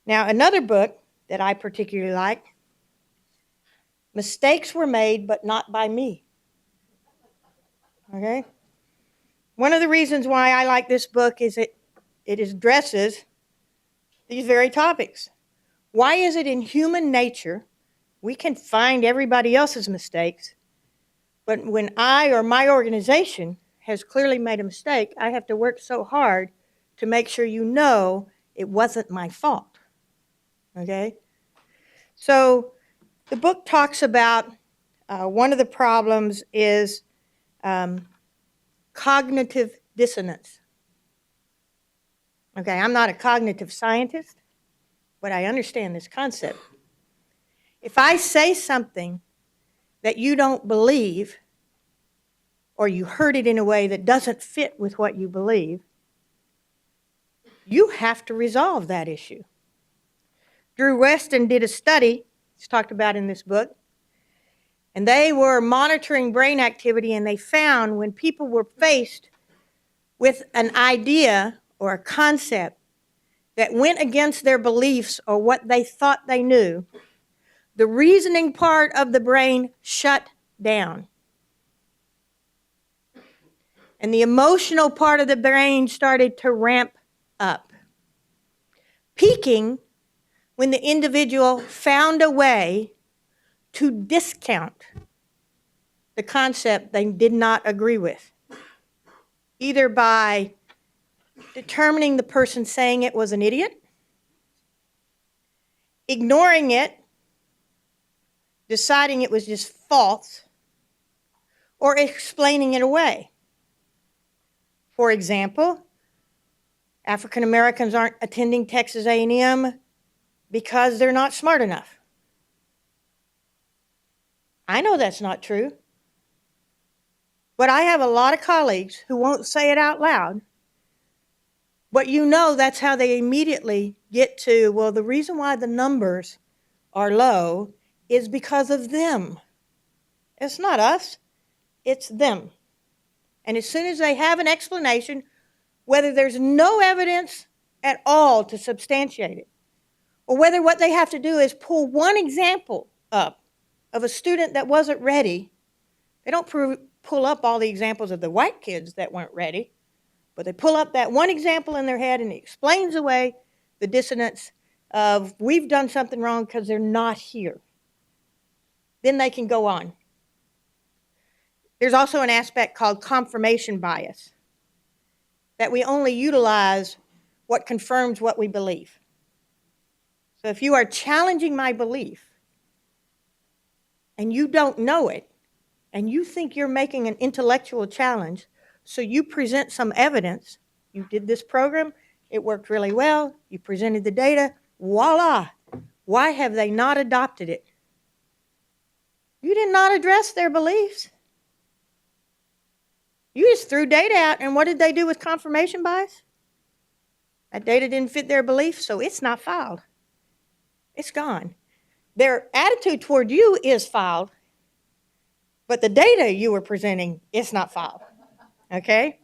Now, another book that I particularly like, Mistakes Were Made, but Not by Me. Okay? One of the reasons why I like this book is it addresses these very topics. Why is it in human nature we can find everybody else's mistakes, but when I or my organization has clearly made a mistake, I have to work so hard to make sure you know it wasn't my fault? Okay? So the book talks about one of the problems is cognitive dissonance. Okay, I'm not a cognitive scientist, but I understand this concept. If I say something that you don't believe, or you heard it in a way that doesn't fit with what you believe, you have to resolve that issue. Drew Weston did a study, it's talked about in this book, and they were monitoring brain activity, and they found when people were faced with an idea or a concept that went against their beliefs or what they thought they knew, the reasoning part of the brain shut down. And the emotional part of the brain started to ramp up, peaking when the individual found a way to discount the concept they did not agree with, either by determining the person saying it was an idiot, ignoring it, deciding it was just false, or explaining it away. For example, African Americans aren't attending Texas A&M because they're not smart enough. I know that's not true, but I have a lot of colleagues who won't say it out loud, but you know that's how they immediately get to, well, the reason why the numbers are low is because of them. It's not us, it's them. And as soon as they have an explanation, whether there's no evidence at all to substantiate it, or whether what they have to do is pull one example up of a student that wasn't ready, they don't pull up all the examples of the white kids that weren't ready, but they pull up that one example in their head and it explains away the dissonance of we've done something wrong because they're not here. Then they can go on. There's also an aspect called confirmation bias, that we only utilize what confirms what we believe. So if you are challenging my belief and you don't know it, and you think you're making an intellectual challenge, so you present some evidence, you did this program, it worked really well, you presented the data, voila. Why have they not adopted it? You did not address their beliefs. You just threw data out, and what did they do with confirmation bias? That data didn't fit their beliefs, so it's not filed. It's gone. Their attitude toward you is filed, but the data you were presenting is not filed, okay?